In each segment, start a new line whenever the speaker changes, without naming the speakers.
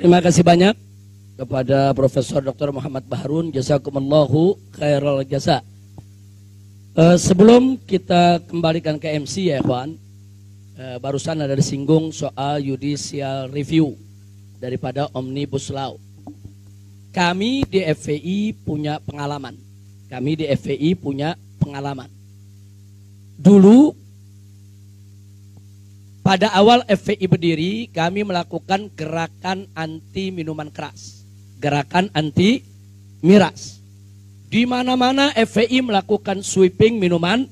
Terima kasih banyak kepada Profesor Dr. Muhammad Baharun, jazakumullahu khairal jasa. Sebelum kita kembalikan ke MC ya ikhwan, barusan ada disinggung soal judicial review daripada Omnibus Law. Kami di FPI punya pengalaman. Dulu pada awal FPI berdiri, kami melakukan gerakan anti minuman keras, gerakan anti miras. Di mana-mana FPI melakukan sweeping minuman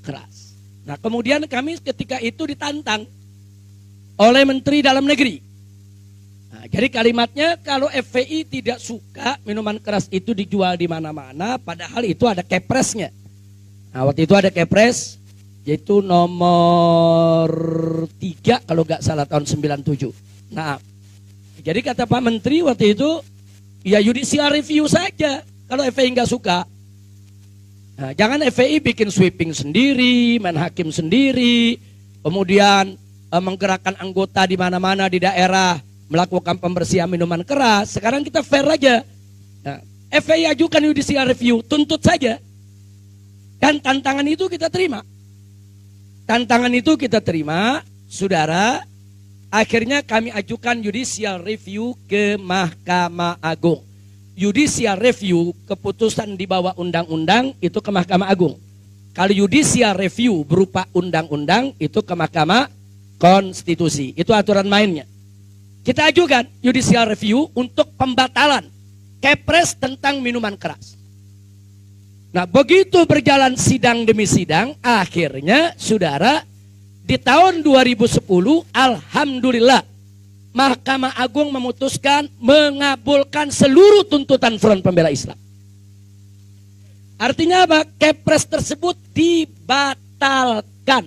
keras. Nah, kemudian kami ketika itu ditantang oleh Menteri Dalam Negeri. Nah, jadi kalimatnya kalau FPI tidak suka minuman keras itu dijual di mana-mana, padahal itu ada kepresnya. Nah, waktu itu ada kepres, yaitu nomor 3 kalau nggak salah tahun 97. Nah, jadi kata Pak Menteri waktu itu, ya judicial review saja kalau FPI nggak suka. Nah, jangan FPI bikin sweeping sendiri, main hakim sendiri, kemudian menggerakkan anggota di mana-mana di daerah melakukan pembersihan minuman keras. Sekarang kita fair aja. Nah, FPI ajukan judicial review, tuntut saja. Dan tantangan itu kita terima. Saudara. Akhirnya kami ajukan judicial review ke Mahkamah Agung. Judicial review keputusan di bawah undang-undang itu ke Mahkamah Agung. Kalau judicial review berupa undang-undang itu ke Mahkamah Konstitusi. Itu aturan mainnya. Kita ajukan judicial review untuk pembatalan kepres tentang minuman keras. Nah, begitu berjalan sidang demi sidang, akhirnya saudara di tahun 2010 alhamdulillah Mahkamah Agung memutuskan mengabulkan seluruh tuntutan Front Pembela Islam. Artinya apa? Kepres tersebut dibatalkan.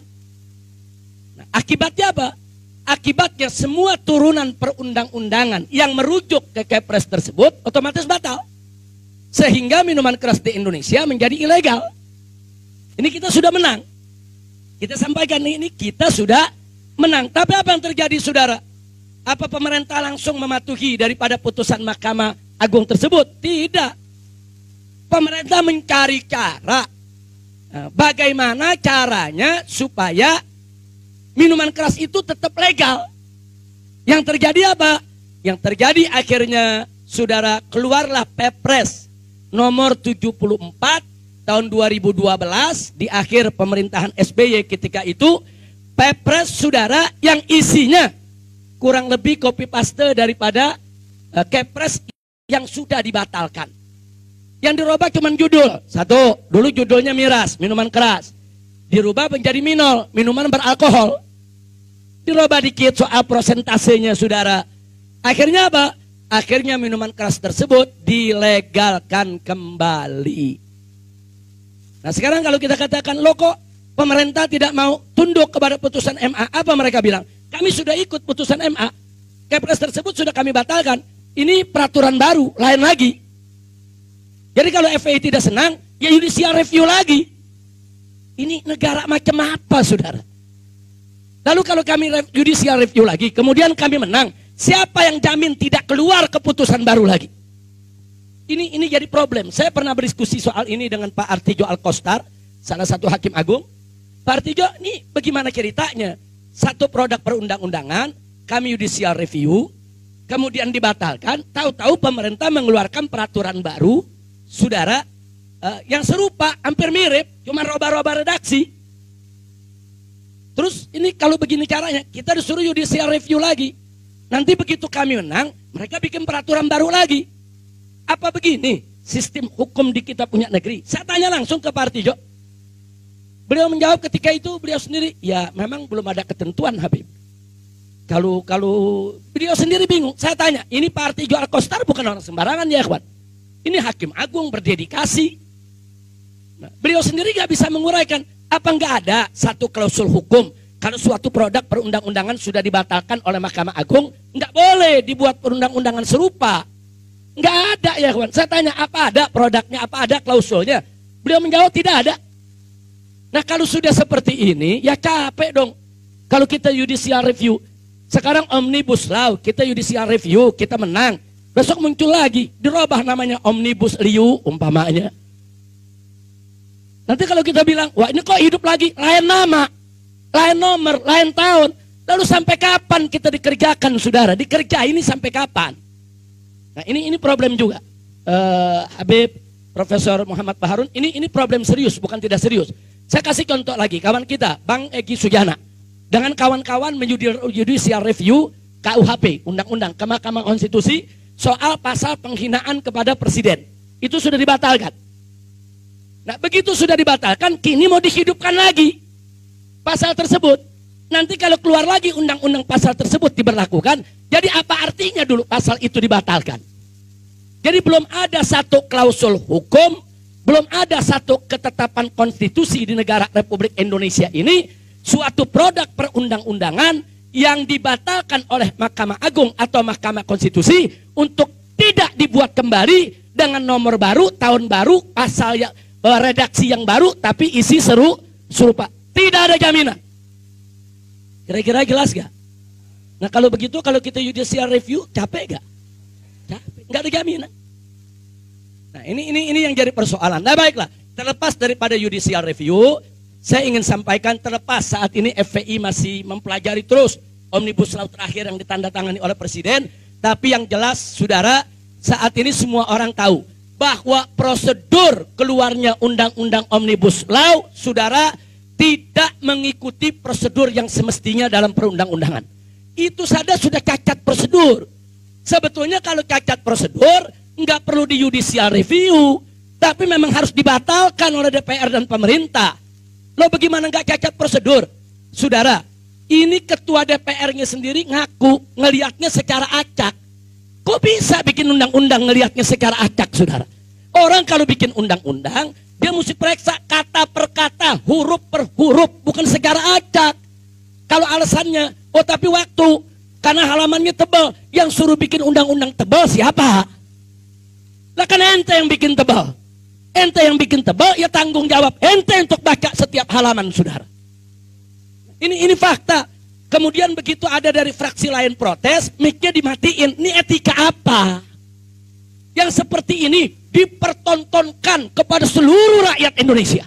Nah, akibatnya apa? Akibatnya semua turunan perundang-undangan yang merujuk ke Kepres tersebut otomatis batal. Sehingga minuman keras di Indonesia menjadi ilegal. Ini kita sudah menang. Kita sampaikan ini kita sudah menang. Tapi apa yang terjadi saudara? Apa pemerintah langsung mematuhi daripada putusan Mahkamah Agung tersebut? Tidak. Pemerintah mencari cara. Nah, bagaimana caranya supaya minuman keras itu tetap legal. Yang terjadi apa? Yang terjadi akhirnya saudara keluarlah Perpres nomor 74 tahun 2012 di akhir pemerintahan SBY ketika itu. Perpres saudara yang isinya kurang lebih copy paste daripada Kepres yang sudah dibatalkan. Yang dirubah cuma judul. Satu, dulu judulnya miras, minuman keras. Dirubah menjadi minol, minuman beralkohol. Dirubah dikit soal prosentasenya saudara. Akhirnya apa? Akhirnya minuman keras tersebut dilegalkan kembali. Nah sekarang kalau kita katakan, loh kok pemerintah tidak mau tunduk kepada putusan MA, apa mereka bilang? Kami sudah ikut putusan MA, Kepres tersebut sudah kami batalkan. Ini peraturan baru, lain lagi. Jadi kalau FPI tidak senang, ya judicial review lagi. Ini negara macam apa saudara? Lalu kalau kami judicial review lagi, kemudian kami menang, siapa yang jamin tidak keluar keputusan baru lagi? Ini jadi problem. Saya pernah berdiskusi soal ini dengan Pak Artijo Alkostar, salah satu hakim agung. Pak Artijo, ini bagaimana ceritanya? Satu produk perundang-undangan, kami judicial review, kemudian dibatalkan, tahu-tahu pemerintah mengeluarkan peraturan baru, saudara, yang serupa, hampir mirip, cuma roba-roba redaksi. Terus ini kalau begini caranya, kita disuruh judicial review lagi. Nanti begitu kami menang, mereka bikin peraturan baru lagi. Apa begini sistem hukum di kita punya negeri? Saya tanya langsung ke Pak Artijo. Beliau menjawab ketika itu, beliau sendiri, ya memang belum ada ketentuan Habib. Kalau beliau sendiri bingung, saya tanya, ini Pak Artijo Alkostar bukan orang sembarangan ya ikhwan. Ini hakim agung berdedikasi. Nah, beliau sendiri gak bisa menguraikan, apa nggak ada satu klausul hukum kalau suatu produk perundang-undangan sudah dibatalkan oleh Mahkamah Agung, nggak boleh dibuat perundang-undangan serupa. Nggak ada ya kawan. Saya tanya apa ada produknya, apa ada klausulnya. Beliau menjawab tidak ada. Nah kalau sudah seperti ini ya capek dong. Kalau kita judicial review, Sekarang Omnibus Law, kita judicial review, kita menang. Besok muncul lagi, dirubah namanya Omnibus Liu umpamanya. Nanti kalau kita bilang, wah ini kok hidup lagi, lain nama, lain nomor, lain tahun. Lalu sampai kapan kita dikerjakan, saudara? Dikerja ini sampai kapan? Nah ini problem juga. Habib, Profesor Muhammad Baharun, ini problem serius, bukan tidak serius. Saya kasih contoh lagi, kawan kita, Bang Egy Sujana. Dengan kawan-kawan judicial review KUHP, Undang-Undang ke Mahkamah Konstitusi, soal pasal penghinaan kepada presiden. Itu sudah dibatalkan. Nah begitu sudah dibatalkan, kini mau dihidupkan lagi pasal tersebut. Nanti kalau keluar lagi undang-undang pasal tersebut diberlakukan, jadi apa artinya dulu pasal itu dibatalkan? Jadi belum ada satu klausul hukum, belum ada satu ketetapan konstitusi di negara Republik Indonesia ini, suatu produk perundang-undangan yang dibatalkan oleh Mahkamah Agung atau Mahkamah Konstitusi untuk tidak dibuat kembali dengan nomor baru, tahun baru, pasal yang redaksi yang baru, tapi isi serupa. Tidak ada jaminan. Kira-kira jelas gak? Nah kalau begitu, kalau kita judicial review, capek gak? Capek, gak ada jaminan. Nah ini yang jadi persoalan. Nah baiklah, terlepas daripada judicial review, saya ingin sampaikan terlepas saat ini FPI masih mempelajari terus Omnibus Law terakhir yang ditandatangani oleh Presiden. Tapi yang jelas, saudara, saat ini semua orang tahu bahwa prosedur keluarnya Undang-Undang Omnibus Law, saudara, tidak mengikuti prosedur yang semestinya dalam perundang-undangan. Itu saja sudah cacat prosedur. Sebetulnya kalau cacat prosedur, nggak perlu di judicial review, tapi memang harus dibatalkan oleh DPR dan pemerintah. Lo bagaimana nggak cacat prosedur? Saudara, ini ketua DPR-nya sendiri ngaku ngelihatnya secara acak. Kok bisa bikin undang-undang ngelihatnya secara acak, saudara? Orang kalau bikin undang-undang, dia mesti periksa kata per kata, huruf per huruf, bukan secara acak. Kalau alasannya, oh tapi waktu, karena halamannya tebal, yang suruh bikin undang-undang tebal siapa? Lah kan ente yang bikin tebal. Ente yang bikin tebal, ya tanggung jawab ente untuk baca setiap halaman, saudara. Ini fakta. Kemudian begitu ada dari fraksi lain protes, mic-nya dimatiin. Ini etika apa? Yang seperti ini dipertontonkan kepada seluruh rakyat Indonesia.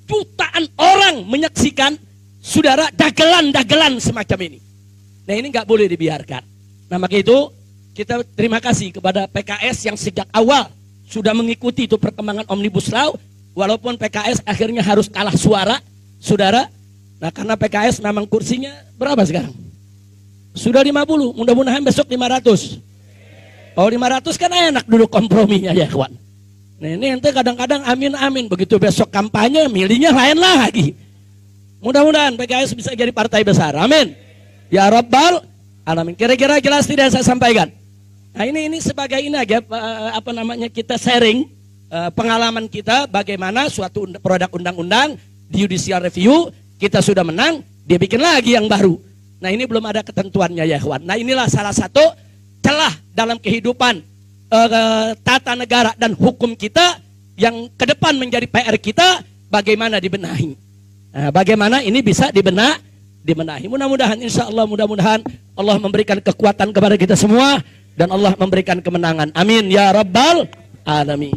Jutaan orang menyaksikan, saudara, dagelan-dagelan semacam ini. Nah ini nggak boleh dibiarkan. Nah maka itu kita terima kasih kepada PKS yang sejak awal sudah mengikuti itu perkembangan Omnibus Law, walaupun PKS akhirnya harus kalah suara, saudara. Nah karena PKS memang kursinya berapa sekarang? Sudah 50, mudah-mudahan besok 500. Oh 500 kan enak dulu komprominya ya kawan. Nah ini ente kadang-kadang amin-amin, begitu besok kampanye milihnya lain lagi. Mudah-mudahan PKS bisa jadi partai besar, amin. Ya Rabbal Alamin. Kira-kira jelas tidak saya sampaikan? Nah ini sebagai ini aja kita sharing pengalaman kita bagaimana suatu produk undang-undang di judicial review kita sudah menang, dia bikin lagi yang baru. Nah ini belum ada ketentuannya ya kawan. Nah inilah salah satu celah dalam kehidupan tata negara dan hukum kita yang ke depan menjadi PR kita, bagaimana dibenahi. Nah, bagaimana ini bisa dibenahi. Mudah-mudahan insya Allah, mudah-mudahan Allah memberikan kekuatan kepada kita semua dan Allah memberikan kemenangan. Amin ya Rabbal Alamin.